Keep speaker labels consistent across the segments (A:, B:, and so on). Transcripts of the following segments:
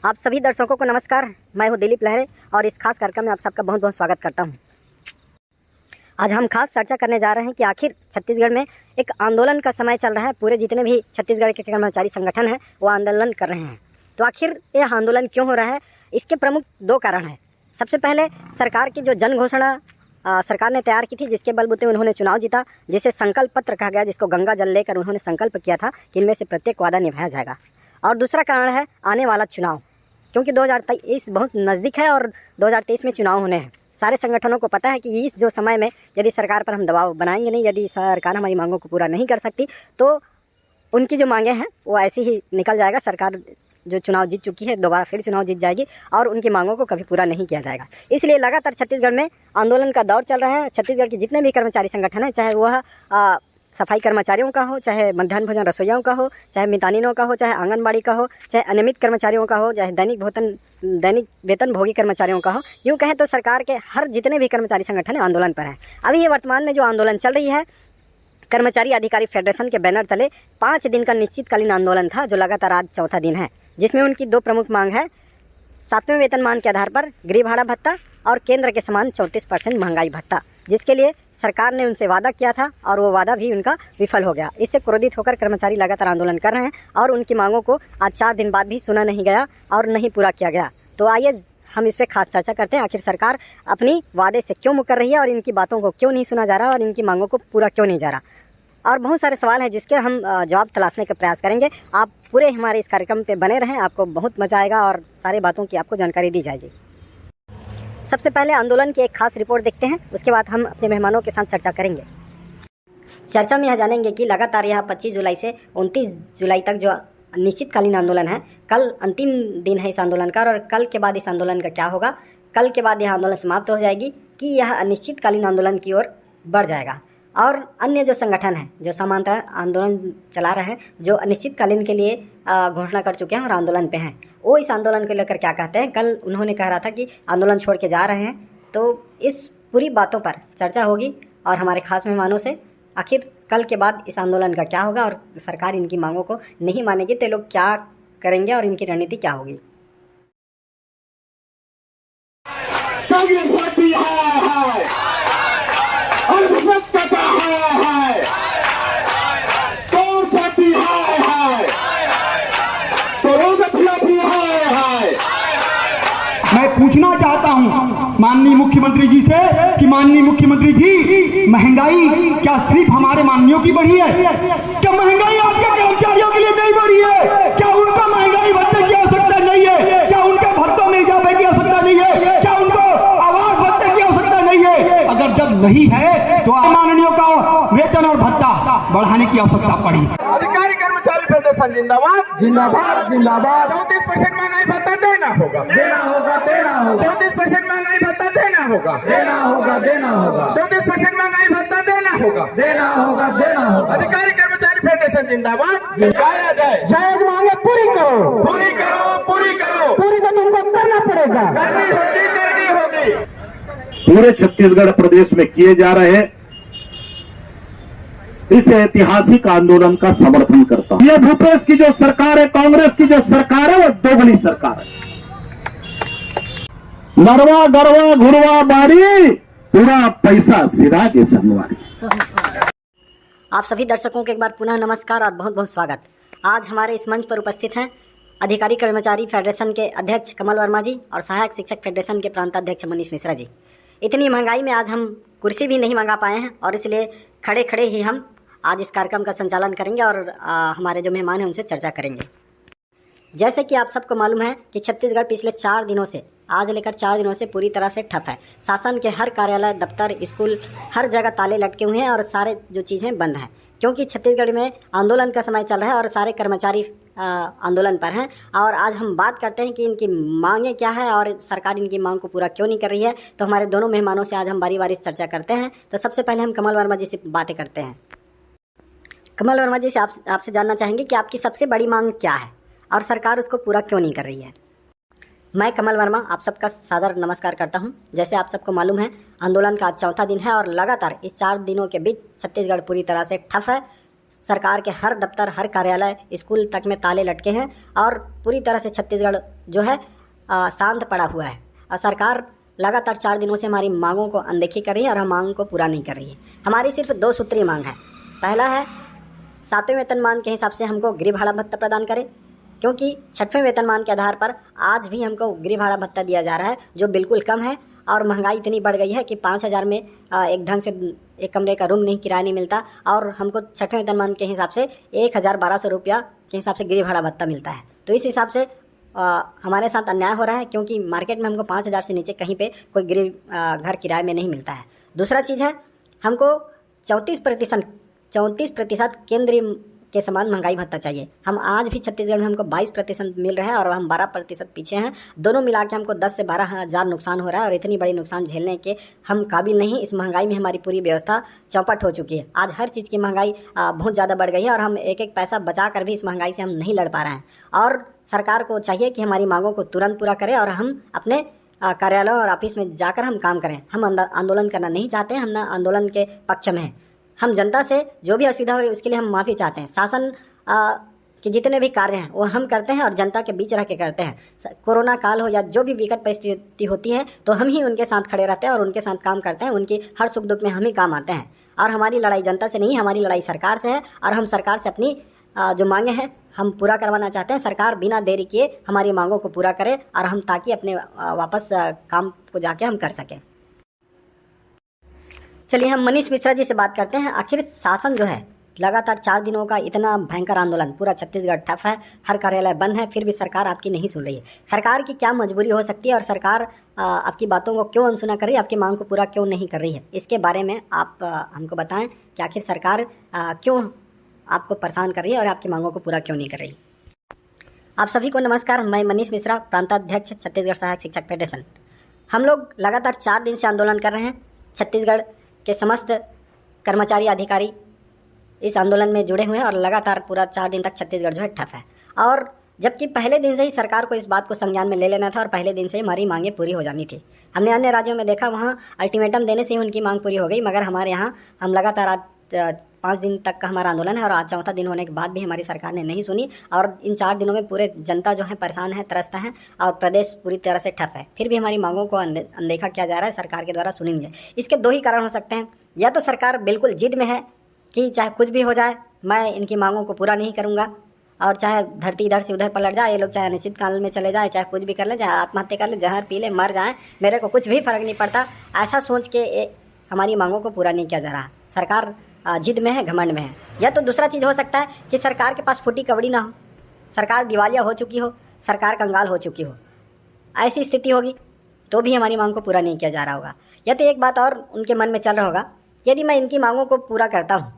A: आप सभी दर्शकों को नमस्कार। मैं हूं दिलीप लहरे और इस खास कार्यक्रम में आप सबका बहुत बहुत स्वागत करता हूं। आज हम खास चर्चा करने जा रहे हैं कि आखिर छत्तीसगढ़ में एक आंदोलन का समय चल रहा है। पूरे जितने भी छत्तीसगढ़ के कर्मचारी संगठन हैं वो आंदोलन कर रहे हैं। तो आखिर यह आंदोलन क्यों हो रहा है, इसके प्रमुख दो कारण हैं। सबसे पहले सरकार की जो जन घोषणा सरकार ने तैयार की थी, जिसके बलबूते उन्होंने चुनाव जीता, जिसे संकल्प पत्र कहा गया, जिसको गंगा जल लेकर उन्होंने संकल्प किया था कि इनमें से प्रत्येक वादा निभाया जाएगा। और दूसरा कारण है आने वाला चुनाव, क्योंकि 2023 बहुत नज़दीक है और 2023 में चुनाव होने हैं। सारे संगठनों को पता है कि इस जो समय में यदि सरकार पर हम दबाव बनाएंगे नहीं, यदि सरकार हमारी मांगों को पूरा नहीं कर सकती, तो उनकी जो मांगें हैं वो ऐसे ही निकल जाएगा। सरकार जो चुनाव जीत चुकी है दोबारा फिर चुनाव जीत जाएगी और उनकी मांगों को कभी पूरा नहीं किया जाएगा। इसलिए लगातार छत्तीसगढ़ में आंदोलन का दौर चल रहा है। छत्तीसगढ़ के जितने भी कर्मचारी संगठन हैं, चाहे वह सफाई कर्मचारियों का हो, चाहे मध्याह्न भोजन रसोइयों का हो, चाहे मितानिनों का हो, चाहे आंगनबाड़ी का हो, चाहे अनियमित कर्मचारियों का हो, चाहे दैनिक वेतन भोगी कर्मचारियों का हो, यूँ कहें तो सरकार के हर जितने भी कर्मचारी संगठन आंदोलन पर हैं। अभी ये वर्तमान में जो आंदोलन चल रही है, कर्मचारी अधिकारी फेडरेशन के बैनर तले 5 दिन का निश्चितकालीन आंदोलन था, जो लगातार आज चौथा दिन है, जिसमें उनकी दो प्रमुख मांग है। 7वें वेतनमान के आधार पर गृह भाड़ा भत्ता और केंद्र के समान 34% महंगाई भत्ता, जिसके लिए सरकार ने उनसे वादा किया था और वो वादा भी उनका विफल हो गया। इससे क्रोधित होकर कर्मचारी लगातार आंदोलन कर रहे हैं और उनकी मांगों को आज 4 दिन बाद भी सुना नहीं गया और नहीं पूरा किया गया। तो आइए हम इस पर खास चर्चा करते हैं, आखिर सरकार अपनी वादे से क्यों मुकर रही है और इनकी बातों को क्यों नहीं सुना जा रहा और इनकी मांगों को पूरा क्यों नहीं जा रहा। और बहुत सारे सवाल हैं जिसके हम जवाब तलाशने का प्रयास करेंगे। आप पूरे हमारे इस कार्यक्रम पे बने रहें, आपको बहुत मजा आएगा और सारे बातों की आपको जानकारी दी जाएगी। सबसे पहले आंदोलन की एक खास रिपोर्ट देखते हैं, उसके बाद हम अपने मेहमानों के साथ चर्चा करेंगे। चर्चा में यह जानेंगे कि लगातार यह 25 जुलाई से 29 जुलाई तक जो निश्चितकालीन आंदोलन है, कल अंतिम दिन है इस आंदोलन का और कल के बाद इस आंदोलन का क्या होगा, कल के बाद यह आंदोलन समाप्त हो जाएगी कि यह अनिश्चितकालीन आंदोलन की ओर बढ़ जाएगा। और अन्य जो संगठन हैं जो समांतर आंदोलन चला रहे हैं, जो अनिश्चितकालीन के लिए घोषणा कर चुके हैं और आंदोलन पे हैं, वो इस आंदोलन को लेकर क्या कहते हैं। कल उन्होंने कह रहा था कि आंदोलन छोड़ के जा रहे हैं, तो इस पूरी बातों पर चर्चा होगी और हमारे खास मेहमानों से आखिर कल के बाद इस आंदोलन का क्या होगा और सरकार इनकी मांगों को नहीं मानेगी तो लोग क्या करेंगे और इनकी रणनीति क्या होगी।
B: मैं पूछना चाहता हूं माननीय मुख्यमंत्री जी से कि माननीय मुख्यमंत्री जी, महंगाई क्या सिर्फ हमारे माननीयों की बढ़ी है? क्या महंगाई आपके कर्मचारियों के लिए नहीं बढ़ी है? क्या उनका महंगाई भत्ते की आवश्यकता नहीं है? क्या उनके भत्तों में इजाफे की आवश्यकता नहीं है? क्या उनको आवास भत्ते की आवश्यकता नहीं है? अगर जब नहीं है तो माननीयों का वेतन और भत्ता बढ़ाने की आवश्यकता पड़ी।
C: अधिकारी कर्मचारी फेडरेशन जिंदाबाद
B: जिंदाबाद जिंदाबाद।
C: 34% महंगाई भत्ता देना होगा,
B: देना होगा, देना होगा।
C: 34% महंगाई भत्ता देना होगा,
B: देना होगा, देना होगा।
C: 34% महंगाई भत्ता देना होगा,
B: देना होगा, देना होगा।
C: अधिकारी कर्मचारी फेडरेशन जिंदाबाद। गाया जाए,
B: जायज मांगे पूरी करो,
C: पूरी करो, पूरी करो,
B: पूरी तो तुमको करना पड़ेगा।
C: करनी होगी, करनी होगी।
D: पूरे छत्तीसगढ़ प्रदेश में किए जा रहे इस ऐतिहासिक आंदोलन का समर्थन करता हूं। ये भूपेश की जो सरकार है, कांग्रेस की जो सरकार है, वो दोगुनी सरकार है। नरवा गरवा घुरवा बारी, पूरा पैसा सिरा के संगवारी।
A: आप सभी दर्शकों को एक बार पुनः नमस्कार और बहुत बहुत स्वागत। आज हमारे इस मंच पर उपस्थित हैं अधिकारी कर्मचारी फेडरेशन के अध्यक्ष कमल वर्मा जी और सहायक शिक्षक फेडरेशन के प्रांताध्यक्ष मनीष मिश्रा जी। इतनी महंगाई में आज हम कुर्सी भी नहीं मंगा पाए हैं और इसलिए खड़े खड़े ही हम आज इस कार्यक्रम का संचालन करेंगे और हमारे जो मेहमान हैं उनसे चर्चा करेंगे। जैसे कि आप सबको मालूम है कि छत्तीसगढ़ पिछले 4 दिनों से, आज लेकर 4 दिनों से पूरी तरह से ठप है। शासन के हर कार्यालय, दफ्तर, स्कूल, हर जगह ताले लटके हुए हैं और सारे जो चीज़ें बंद हैं, क्योंकि छत्तीसगढ़ में आंदोलन का समय चल रहा है और सारे कर्मचारी आंदोलन पर हैं। और आज हम बात करते हैं कि इनकी मांगें क्या है और सरकार इनकी मांग को पूरा क्यों नहीं कर रही है। तो हमारे दोनों मेहमानों से आज हम बारी बारी चर्चा करते हैं। तो सबसे पहले हम कमल वर्मा जी से बातें करते हैं। कमल वर्मा जी से आपसे जानना चाहेंगे कि आपकी सबसे बड़ी मांग क्या है और सरकार उसको पूरा क्यों नहीं कर रही है। मैं कमल वर्मा आप सबका सादर नमस्कार करता हूं। जैसे आप सबको मालूम है, आंदोलन का आज चौथा दिन है और लगातार इस 4 दिनों के बीच छत्तीसगढ़ पूरी तरह से ठप है। सरकार के हर दफ्तर, हर कार्यालय, स्कूल तक में ताले लटके हैं और पूरी तरह से छत्तीसगढ़ जो है शांत पड़ा हुआ है। और सरकार लगातार 4 दिनों से हमारी मांगों को अनदेखी कर रही है और हम मांग को पूरा नहीं कर रही है। हमारी सिर्फ 2 सूत्रीय मांग है। पहला है 7वें वेतनमान के हिसाब से हमको गृह भाड़ा भत्ता प्रदान करें, क्योंकि 6वें वेतनमान के आधार पर आज भी हमको गृह भाड़ा भत्ता दिया जा रहा है जो बिल्कुल कम है। और महंगाई इतनी बढ़ गई है कि 5,000 में एक ढंग से एक कमरे का रूम नहीं, किराया नहीं मिलता और हमको 6वें वेतनमान के हिसाब से 1,1200 रुपया के हिसाब से गृह भाड़ा भत्ता मिलता है। तो इस हिसाब से हमारे साथ अन्याय हो रहा है, क्योंकि मार्केट में हमको 5,000 से नीचे कहीं पे कोई गृह घर किराए में नहीं मिलता है। दूसरा चीज़ है, हमको 34% केंद्रीय के समान महंगाई भत्ता चाहिए। हम आज भी छत्तीसगढ़ में हमको 22% मिल रहा है और हम 12% पीछे हैं। दोनों मिला के हमको 10 से 12,000 नुकसान हो रहा है और इतनी बड़ी नुकसान झेलने के हम काबिल नहीं। इस महंगाई में हमारी पूरी व्यवस्था चौपट हो चुकी है। आज हर चीज़ की महंगाई बहुत ज़्यादा बढ़ गई है और हम एक एक पैसा बचा कर भी इस महंगाई से हम नहीं लड़ पा रहे हैं। और सरकार को चाहिए कि हमारी मांगों को तुरंत पूरा करे और हम अपने कार्यालयों और ऑफिस में जाकर हम काम करें। हम आंदोलन करना नहीं चाहते हैं, हम ना आंदोलन के पक्ष में हैं। हम जनता से जो भी असुविधा हो रही है उसके लिए हम माफ़ी चाहते हैं। शासन के जितने भी कार्य हैं वो हम करते हैं और जनता के बीच रह के करते हैं। कोरोना काल हो या जो भी विकट परिस्थिति होती है तो हम ही उनके साथ खड़े रहते हैं और उनके साथ काम करते हैं। उनकी हर सुख दुख में हम ही काम आते हैं और हमारी लड़ाई जनता से नहीं, हमारी लड़ाई सरकार से है और हम सरकार से अपनी जो मांगे हैं हम पूरा करवाना चाहते हैं। सरकार बिना देरी किए हमारी मांगों को पूरा करे और हम ताकि अपने वापस काम को जाके हम कर सकें। चलिए हम मनीष मिश्रा जी से बात करते हैं। आखिर शासन जो है लगातार 4 दिनों का इतना भयंकर आंदोलन, पूरा छत्तीसगढ़ ठप है, हर कार्यालय बंद है, फिर भी सरकार आपकी नहीं सुन रही है। सरकार की क्या मजबूरी हो सकती है और सरकार आपकी बातों को क्यों अनसुना कर रही है, आपकी मांग को पूरा क्यों नहीं कर रही है? इसके बारे में आप हमको बताएं कि आखिर सरकार क्यों आपको परेशान कर रही है और आपकी मांगों को पूरा क्यों नहीं कर रही। आप सभी को नमस्कार, मैं मनीष मिश्रा, प्रांताध्यक्ष छत्तीसगढ़ सहायक शिक्षक फेडरेशन। हम लोग लगातार 4 दिन से आंदोलन कर रहे हैं। छत्तीसगढ़ के समस्त कर्मचारी अधिकारी इस आंदोलन में जुड़े हुए हैं और लगातार पूरा 4 दिन तक छत्तीसगढ़ जो है ठप है। और जबकि पहले दिन से ही सरकार को इस बात को संज्ञान में ले लेना था और पहले दिन से ही हमारी मांगें पूरी हो जानी थी। हमने अन्य राज्यों में देखा, वहाँ अल्टीमेटम देने से ही उनकी मांग पूरी हो गई, मगर हमारे यहाँ हम लगातार आज 5 दिन तक का हमारा आंदोलन है और आज 4था दिन होने के बाद भी हमारी सरकार ने नहीं सुनी और इन 4 दिनों में पूरे जनता जो है परेशान है, त्रस्त है और प्रदेश पूरी तरह से ठप है। फिर भी हमारी मांगों को अनदेखा किया जा रहा है, सरकार के द्वारा सुनी नहीं है। इसके 2 ही कारण हो सकते हैं, या तो सरकार बिल्कुल जिद में है कि चाहे कुछ भी हो जाए मैं इनकी मांगों को पूरा नहीं करूँगा और चाहे धरती इधर से उधर पलट जाए, ये लोग चाहे अनिश्चित काल में चले जाए, चाहे कुछ भी कर ले, चाहे आत्महत्या कर ले, जहर पी ले, मर जाए, मेरे को कुछ भी फर्क नहीं पड़ता, ऐसा सोच के हमारी मांगों को पूरा नहीं किया जा रहा। सरकार जिद में है, घमंड में है। या तो दूसरा चीज़ हो सकता है कि सरकार के पास फूटी कवड़ी ना हो, सरकार दिवालिया हो चुकी हो, सरकार कंगाल हो चुकी हो, ऐसी स्थिति होगी तो भी हमारी मांग को पूरा नहीं किया जा रहा होगा। या तो एक बात और उनके मन में चल रहा होगा, यदि मैं इनकी मांगों को पूरा करता हूँ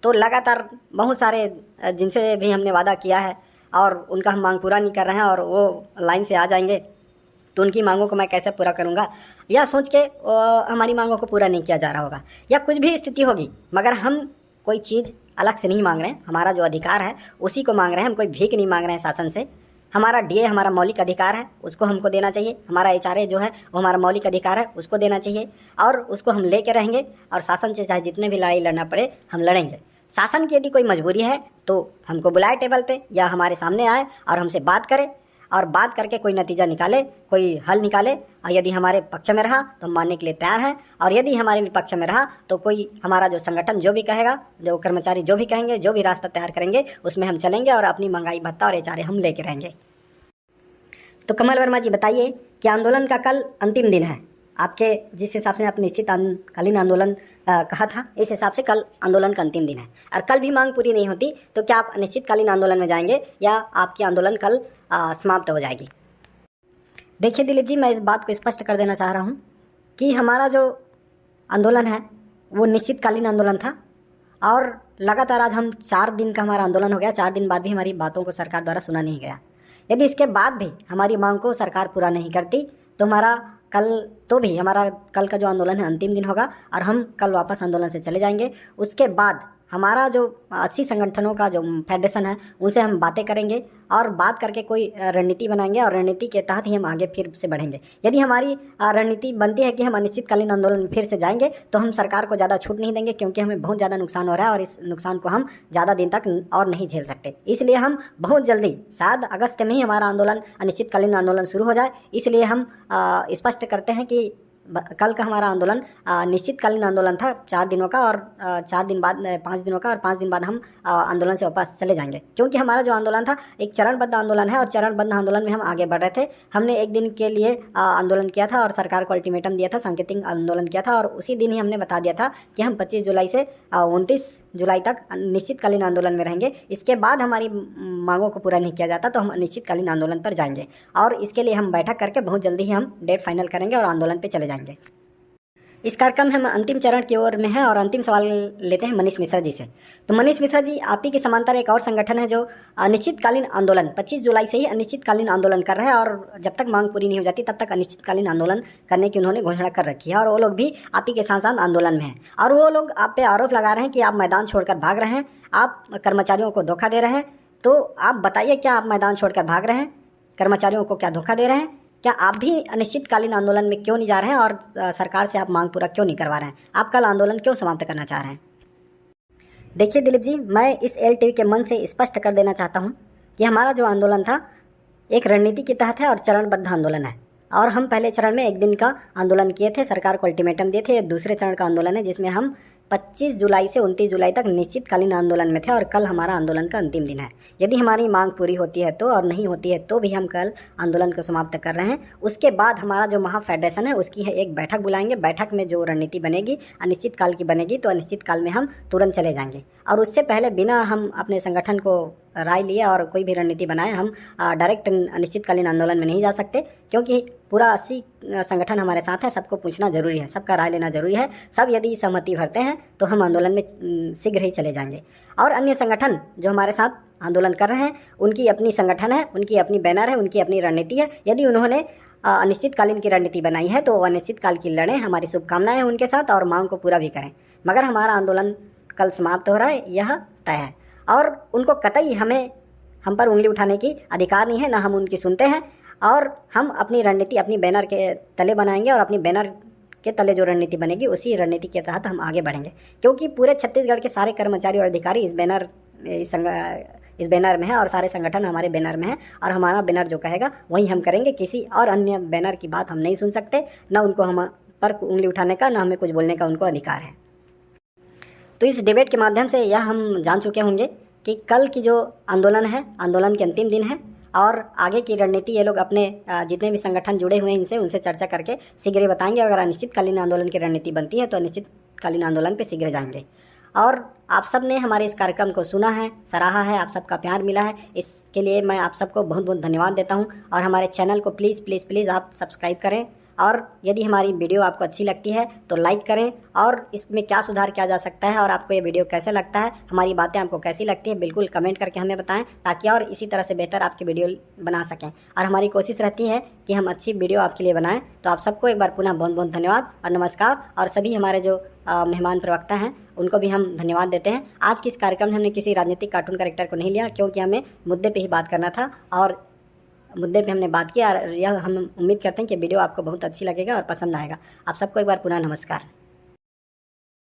A: तो लगातार बहुत सारे जिनसे भी हमने वादा किया है और उनका हम मांग पूरा नहीं कर रहे हैं और वो लाइन से आ जाएंगे तो उनकी मांगों को मैं कैसे पूरा करूंगा, या सोच के हमारी मांगों को पूरा नहीं किया जा रहा होगा। या कुछ भी स्थिति होगी मगर हम कोई चीज़ अलग से नहीं मांग रहे हैं, हमारा जो अधिकार है उसी को मांग रहे हैं। हम कोई भीख नहीं मांग रहे हैं शासन से। हमारा डीए हमारा मौलिक अधिकार है, उसको हमको देना चाहिए। हमारा एचआरए जो है वो हमारा मौलिक अधिकार है, उसको देना चाहिए और उसको हम लेके रहेंगे और शासन से चाहे जितने भी लड़ाई लड़ना पड़े हम लड़ेंगे। शासन की यदि कोई मजबूरी है तो हमको बुलाए टेबल पे या हमारे सामने आए और हमसे बात करे और बात करके कोई नतीजा निकाले, कोई हल निकाले। और यदि हमारे पक्ष में रहा तो हम मानने के लिए तैयार हैं और यदि हमारे विपक्ष में रहा तो कोई हमारा जो संगठन जो भी कहेगा, जो कर्मचारी जो भी कहेंगे, जो भी रास्ता तैयार करेंगे उसमें हम चलेंगे और अपनी महंगाई भत्ता और एचआरए हम लेके रहेंगे। तो कमल वर्मा जी बताइए कि आंदोलन का कल अंतिम दिन है, आपके जिस हिसाब से आपने निश्चितकालीन आंदोलन कहा था इस हिसाब से कल आंदोलन का अंतिम दिन है और कल भी मांग पूरी नहीं होती तो क्या आप अनिश्चितकालीन आंदोलन में जाएंगे या आपकी आंदोलन कल समाप्त हो जाएगी? देखिए दिलीप जी, मैं इस बात को स्पष्ट कर देना चाह रहा हूँ कि हमारा जो आंदोलन है वो निश्चितकालीन आंदोलन था और लगातार आज हम 4 दिन का हमारा आंदोलन हो गया। 4 दिन बाद भी हमारी बातों को सरकार द्वारा सुना नहीं गया। यदि इसके बाद भी हमारी मांग को सरकार पूरा नहीं करती तो हमारा कल का जो आंदोलन है अंतिम दिन होगा और हम कल वापस आंदोलन से चले जाएंगे। उसके बाद हमारा जो 80 संगठनों का जो फेडरेशन है उनसे हम बातें करेंगे और बात करके कोई रणनीति बनाएंगे और रणनीति के तहत ही हम आगे फिर से बढ़ेंगे। यदि हमारी रणनीति बनती है कि हम अनिश्चितकालीन आंदोलन में फिर से जाएंगे तो हम सरकार को ज़्यादा छूट नहीं देंगे, क्योंकि हमें बहुत ज़्यादा नुकसान हो रहा है और इस नुकसान को हम ज़्यादा दिन तक और नहीं झेल सकते। इसलिए हम बहुत जल्दी, शायद अगस्त में ही हमारा आंदोलन अनिश्चितकालीन आंदोलन शुरू हो जाए। इसलिए हम स्पष्ट करते हैं कि कल का हमारा आंदोलन निश्चितकालीन आंदोलन था 4 दिनों का, और 4 दिन बाद 5 दिनों का, और 5 दिन बाद हम आंदोलन से वापस चले जाएंगे, क्योंकि हमारा जो आंदोलन था एक चरणबद्ध आंदोलन है और चरणबद्ध आंदोलन में हम आगे बढ़ रहे थे। हमने एक दिन के लिए आंदोलन किया था और सरकार को अल्टीमेटम दिया था, सांकेतिक आंदोलन किया था, और उसी दिन ही हमने बता दिया था कि हम 25 जुलाई से 29 जुलाई तक निश्चितकालीन आंदोलन में रहेंगे। इसके बाद हमारी मांगों को पूरा नहीं किया जाता तो हम अनिश्चितकालीन आंदोलन पर जाएंगे, और इसके लिए हम बैठक करके बहुत जल्दी ही हम डेट फाइनल करेंगे और आंदोलन पे चले जाएंगे। इस कार्यक्रम में हम अंतिम चरण की ओर में हैं और अंतिम सवाल लेते हैं मनीष मिश्रा जी से। तो मनीष मिश्रा जी, आप ही के समांतर एक और संगठन है जो अनिश्चितकालीन आंदोलन 25 जुलाई से ही अनिश्चितकालीन आंदोलन कर रहा है, और जब तक मांग पूरी नहीं हो जाती तब तक अनिश्चितकालीन आंदोलन करने की उन्होंने घोषणा कर रखी है, और वो लोग भी आप ही के साथ साथ आंदोलन में हैं, और वो लोग आप पे आरोप लगा रहे हैं कि आप मैदान छोड़कर भाग रहे हैं, आप कर्मचारियों को धोखा दे रहे हैं। तो आप बताइए, क्या आप मैदान छोड़कर भाग रहे हैं? कर्मचारियों को क्या धोखा दे रहे हैं? क्या आप भी अनिश्चितकालीन आंदोलन में क्यों नहीं जा रहे हैं और सरकार से आप मांग पूरा क्यों नहीं करवा रहे हैं? आप कल आंदोलन क्यों समाप्त करना चाह रहे हैं? देखिए दिलीप जी, मैं इस LTV के मन से स्पष्ट कर देना चाहता हूं कि हमारा जो आंदोलन था एक रणनीति के तहत है और चरणबद्ध आंदोलन है, और हम पहले चरण में 1 दिन का आंदोलन किए थे, सरकार को अल्टीमेटम दिए थे। दूसरे चरण का आंदोलन है जिसमें हम 25 जुलाई से 29 जुलाई तक निश्चितकालीन आंदोलन में थे, और कल हमारा आंदोलन का अंतिम दिन है। यदि हमारी मांग पूरी होती है तो, और नहीं होती है तो भी हम कल आंदोलन को समाप्त कर रहे हैं। उसके बाद हमारा जो महाफेडरेशन है उसकी है एक बैठक बुलाएंगे। बैठक में जो रणनीति बनेगी अनिश्चितकाल की बनेगी, तो अनिश्चितकाल में हम तुरंत चले जाएंगे, और उससे पहले बिना हम अपने संगठन को राय लिए और कोई भी रणनीति बनाए हम डायरेक्ट अनिश्चितकालीन आंदोलन में नहीं जा सकते, क्योंकि पूरा 80 संगठन हमारे साथ है। सबको पूछना जरूरी है, सबका राय लेना जरूरी है। सब यदि सहमति भरते हैं तो हम आंदोलन में शीघ्र ही चले जाएंगे। और अन्य संगठन जो हमारे साथ आंदोलन कर रहे हैं उनकी अपनी संगठन है, उनकी अपनी बैनर है, उनकी अपनी रणनीति है। यदि उन्होंने अनिश्चितकालीन की रणनीति बनाई है तो अनिश्चितकाल की लड़ें, हमारी शुभकामनाएं हैं उनके साथ, और मांग को पूरा भी करें। मगर हमारा आंदोलन कल समाप्त हो रहा है, यह तय है, और उनको कतई हम पर उंगली उठाने की अधिकार नहीं है, ना हम उनकी सुनते हैं। और हम अपनी रणनीति अपनी बैनर के तले बनाएंगे, और अपनी बैनर के तले जो रणनीति बनेगी उसी रणनीति के तहत हम आगे बढ़ेंगे, क्योंकि पूरे छत्तीसगढ़ के सारे कर्मचारी और अधिकारी इस बैनर में है, और सारे संगठन हमारे बैनर में है, और हमारा बैनर जो कहेगा वही हम करेंगे। किसी और अन्य बैनर की बात हम नहीं सुन सकते, ना उनको हम पर उंगली उठाने का, ना हमें कुछ बोलने का उनको अधिकार है। तो इस डिबेट के माध्यम से यह हम जान चुके होंगे कि कल की जो आंदोलन है, आंदोलन के अंतिम दिन है, और आगे की रणनीति ये लोग अपने जितने भी संगठन जुड़े हुए हैं उनसे चर्चा करके शीघ्र ही बताएंगे। अगर अनिश्चितकालीन आंदोलन की रणनीति बनती है तो अनिश्चितकालीन आंदोलन पे शीघ्र जाएंगे। और आप सब ने हमारे इस कार्यक्रम को सुना है, सराहा है, आप सबका प्यार मिला है, इसके लिए मैं आप सबको बहुत बहुत धन्यवाद देता हूँ। और हमारे चैनल को प्लीज़ आप सब्सक्राइब करें, और यदि हमारी वीडियो आपको अच्छी लगती है तो लाइक करें, और इसमें क्या सुधार किया जा सकता है और आपको ये वीडियो कैसे लगता है, हमारी बातें आपको कैसी लगती है, बिल्कुल कमेंट करके हमें बताएं, ताकि और इसी तरह से बेहतर आपकी वीडियो बना सकें। और हमारी कोशिश रहती है कि हम अच्छी वीडियो आपके लिए बनाएं। तो आप सबको एक बार पुनः बहुत बहुत धन्यवाद और नमस्कार। और सभी हमारे जो मेहमान प्रवक्ता हैं उनको भी हम धन्यवाद देते हैं। आज के इस कार्यक्रम में हमने किसी राजनीतिक कार्टून कैरेक्टर को नहीं लिया, क्योंकि हमें मुद्दे पे ही बात करना था, और मुद्दे पे हमने बात किया। यह हम उम्मीद करते हैं कि वीडियो आपको बहुत अच्छी लगेगा और पसंद आएगा। आप सबको एक बार पुनः नमस्कार।